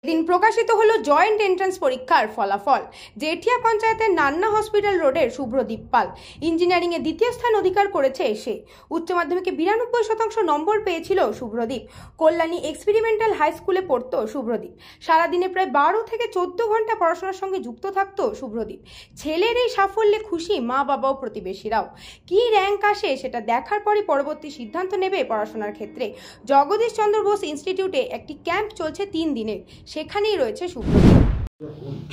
दिन प्रकाशित hello joint entrance परीक्षार फलाफल। जेठिया पंचायतेर नान्ना हस्पिटाल रोडের शुभ्रदीप पाल इंजिनियारिंग ए द्वितीय स्थान अधिकार करेছে সে। उच्च माध्यमिके 92% नम्बर পেয়েছিল शुभ्रदीप। कल्याणी एक्सपेरिमेंटल हाई स्कूले पढ़तो शुभ्रदीप। सारा दिने प्राय 12 থেকে 14 घंटा पढ़ाशोनार संगे जुक्त थाकतो शुभ्रदीप। छेलेर এই সাফল্যে খুশি মা বাবা ও প্রতিবেশীরাও। কি র‍্যাঙ্ক আসে সেটা দেখার পরই পরবর্তী সিদ্ধান্ত নেবে পড়াশোনার ক্ষেত্রে। জগদীশ চন্দ্র বোস ইনস্টিটিউটে একটি ক্যাম্প চলছে 3 দিনের। সেখানেই রয়েছে শুভ্রদীপ।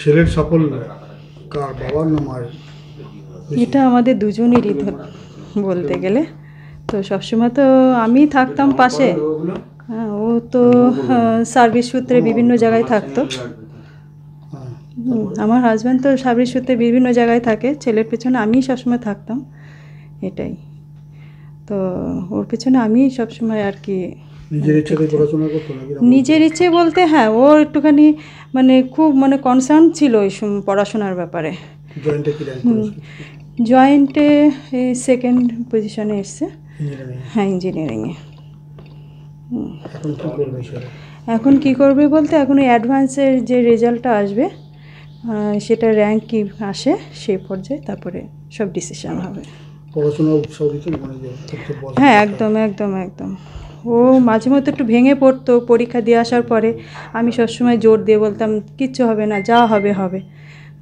ছেলের সাফল্য কার বাবার না মায়ের? এটা আমাদের দুজনেরই বলতে গেলে। তো সবসময় তো আমি থাকতাম পাশে, ও তো সার্ভিস সূত্রে বিভিন্ন জায়গায় থাকতো। আমার হাজব্যান্ড তো সার্ভিস সূত্রে বিভিন্ন জায়গায় থাকে, ছেলের পেছনে আমি সবসময় থাকতাম, এটাই। তো ওর পেছনে আমি সবসময় আর কি নিজের ইচ্ছে বলতে হ্যাঁ, ও একটুখানি মানে খুব মানে কনসার্ন ছিল এই পড়াশোনার ব্যাপারে। জয়েন্টে এই সেকেন্ড পজিশনে এসছে, হ্যাঁ ইঞ্জিনিয়ারিংয়ে। এখন কি করবে বলতে এখন ওই অ্যাডভান্সের যে রেজাল্টটা আসবে সেটা র্যাঙ্ক কি আসে সেই পর্যায়ে তারপরে সব ডিসিশন হবে। হ্যাঁ একদম একদম একদম। ও মাঝে মধ্যে একটু ভেঙে পড়তো পরীক্ষা দিয়ে আসার পরে। আমি সবসময় জোর দিয়ে বলতাম কিচ্ছু হবে না, যা হবে হবে।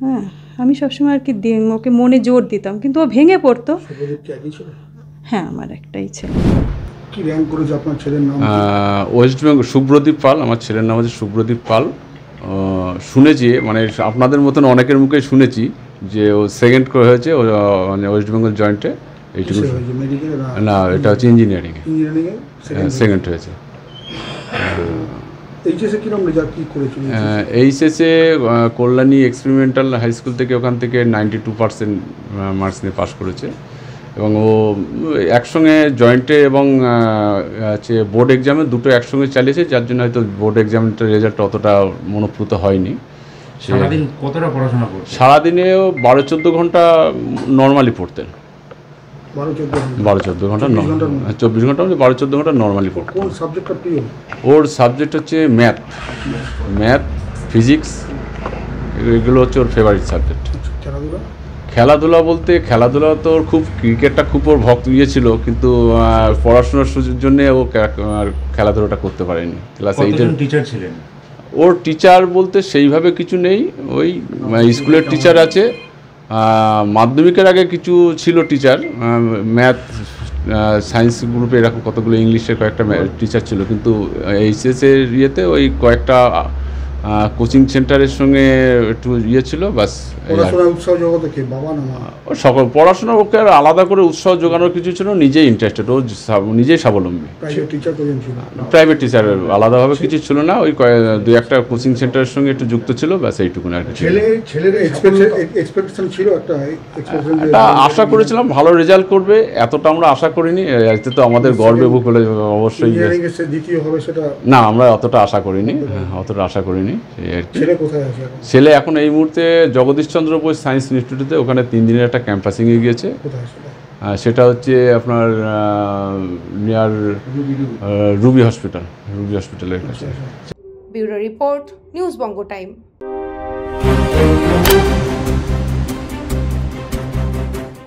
হ্যাঁ আমি সবসময় আর কি ওকে মনে জোর দিতাম, কিন্তু ও ভেঙে পড়তো। হ্যাঁ আমার একটাই ছেলে। কি র‍্যাঙ্ক করেছে আপনার ছেলের নাম? ওয়েস্ট বেঙ্গল শুভ্রদীপ পাল, আমার ছেলের নাম হচ্ছে শুভ্রদীপ পাল। শুনেছি মানে আপনাদের মতন অনেকের মুখেই শুনেছি যে ও সেকেন্ড হয়েছে মানে ওয়েস্ট বেঙ্গল জয়েন্টে। এইটুকু না, এটা হচ্ছে ইঞ্জিনিয়ারিং সেকেন্ড হয়েছে। এইচএসে কল্যাণী এক্সপেরিমেন্টাল হাই স্কুল থেকে ওখান থেকে 92% মার্কস নিয়ে পাস করেছে। এবং ও একসঙ্গে জয়েন্টে এবং হচ্ছে বোর্ড এক্সামে দুটো একসঙ্গে চালিয়েছে, যার জন্য হয়তো বোর্ড এক্সামের রেজাল্ট অতটা মনোপ্লুত হয়নি। সারাদিন কতটা পড়াশোনা করতেন? সারাদিনেও 12-14 ঘন্টা নর্মালি পড়তেন। 12-14 ঘন্টা 24 ঘন্টা 12-14 ঘন্টা নর্মালি পড়তেন। কোন সাবজেক্টটা প্রিয়? ওর সাবজেক্ট হচ্ছে ম্যাথ, ফিজিক্স, এগুলো হচ্ছে ওর ফেভারিট সাবজেক্ট। খেলাধুলা বলতে খেলাধুলা তো ওর খুব ক্রিকেটটা খুব ওর ভক্ত ছিল, কিন্তু পড়াশোনার জন্য ও খেলাধুলাটা করতে পারেনি। ক্লাস 8-এর টিচার ছিলেন? ওর টিচার বলতে সেইভাবে কিছু নেই, ওই স্কুলের টিচার আছে। মাধ্যমিকের আগে কিছু ছিল টিচার, ম্যাথ সায়েন্স গ্রুপে এরকম কতগুলো, ইংলিশের কয়েকটা টিচার ছিল, কিন্তু এইচএসের ইয়েতে ওই কয়েকটা কোচিং সেন্টারের সঙ্গে একটু ছিল বাস। সকল পড়াশোনা ওকে আর আলাদা করে উৎসাহ জোগানোর কিছু ছিল, নিজেই ইন্টারেস্টেড, ও নিজেই স্বাবলম্বী। প্রাইভেট টিচার আলাদাভাবে কিছু ছিল না, ওই দুই একটা কোচিং সেন্টারের সঙ্গে একটু যুক্ত ছিল ব্যাস, এইটুকুন আর কি। এটা আশা করেছিলাম ভালো রেজাল্ট করবে, এতটা আমরা আশা করিনি। এতে তো আমাদের গর্বে বুক হলে অবশ্যই না, আমরা অতটা আশা করিনি, অতটা আশা করিনি। ছেলে এখন এই মুহূর্তে জগদীশ চন্দ্র বোস সায়েন্স ইনস্টিটিউটে ওখানে 3 দিনের একটা ক্যাম্পাসিংয়ে গিয়েছে। সেটা হচ্ছে আপনার নিয়ার রুবি হসপিটালের কাছে। ব্যুরো রিপোর্ট, নিউজ বঙ্গ টাইম।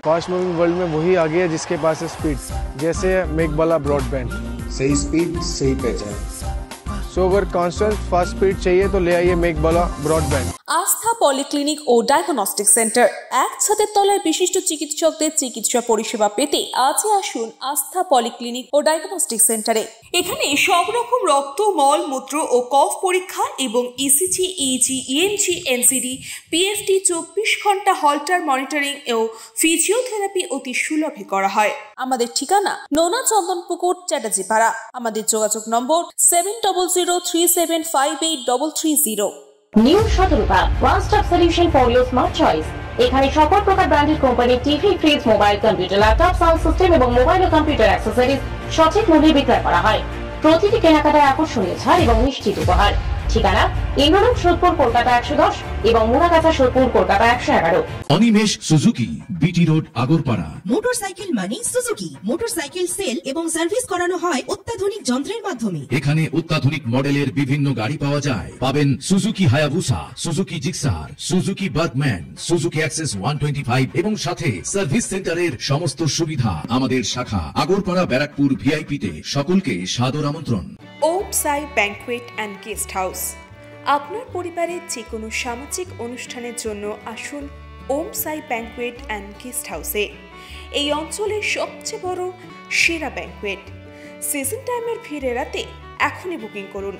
फास्ट मूविंग वर्ल्ड में वही आगे है जिसके पास है स्पीड, जैसे मेघबाला ब्रॉडबैंड। सही स्पीड सही पहचान। सो अगर कांस्टेंट फास्ट स्पीड चाहिए तो ले आइए मेघबाला ब्रॉडबैंड। আস্থা পলিক্লিনিক ও ডায়াগনস্টিক সেন্টার, এক ছাদের তলায় বিশিষ্ট চিকিৎসকদের চিকিৎসা পরিষেবা পেতে আজই আসুন আস্থা পলিক্লিনিক ও ডায়াগনস্টিক সেন্টারে। এখানে সব রকম রক্ত, মল, মূত্র ও কফ পরীক্ষা এবং ECG, easy, ENG, NCD, PFT 24 ঘন্টা হল্টার মনিটরিং ও ফিজিওথেরাপি অতি সুলভে করা হয়। আমাদের ঠিকানা নোনা চন্দনপুকুর, চ্যাটার্জিপাড়া। আমাদের যোগাযোগ নম্বর 7003758330। New Shatarupa, one stop solution for your smart choice. এখানে সকল প্রকার ব্র্যান্ডেড কোম্পানির TV, fridge, mobile, computer, laptop, sound system এবং মোবাইল ও কম্পিউটার অ্যাক্সেসরিজ সঠিক মূল্যে বিক্রয় করা হয়। প্রতিটি কেনাকাটায় আকর্ষণীয় ছাড় এবং নিশ্চিত উপহার। ঠিকানা ইন্দ্রলোক সোদপুর কলকাতা 110 এবং Muragachha Sodepur Kolkata 111। Animesh Suzuki, BT road, Agarpara. Motorcycle মানে সুজুকি। মোটরসাইকেল সেল এবং সার্ভিস করানো হয় অত্যাধুনিক যন্ত্রের মাধ্যমে। এখানে অত্যাধুনিক মডেলের বিভিন্ন গাড়ি পাওয়া যায়। পাবেন Suzuki Hayabusa, Suzuki Gixxer, Suzuki Bergman, Suzuki access 125 এবং সাথে সার্ভিস সেন্টারের সমস্ত সুবিধা। আমাদের শাখা আগরপাড়া ব্যারাকপুর ভিআইপিতে। সকলকে সাদর আমন্ত্রণ। ওম সাই ব্যাংকুয়েট অ্যান্ড গেস্ট হাউস। আপনার পরিবারের যে কোনো সামাজিক অনুষ্ঠানের জন্য আসুন ওম সাই ব্যাংকুয়েট অ্যান্ড গেস্ট হাউসে। এই অঞ্চলের সবচেয়ে বড় সেরা ব্যাংকুয়েট। সিজন টাইমের ভিড় এড়াতে এখনই বুকিং করুন।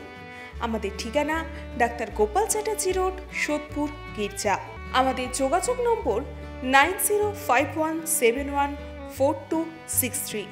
আমাদের ঠিকানা ডাক্তার গোপাল চ্যাটার্জি রোড, সোদপুর, গির্জা। আমাদের যোগাযোগ নম্বর 9051714263।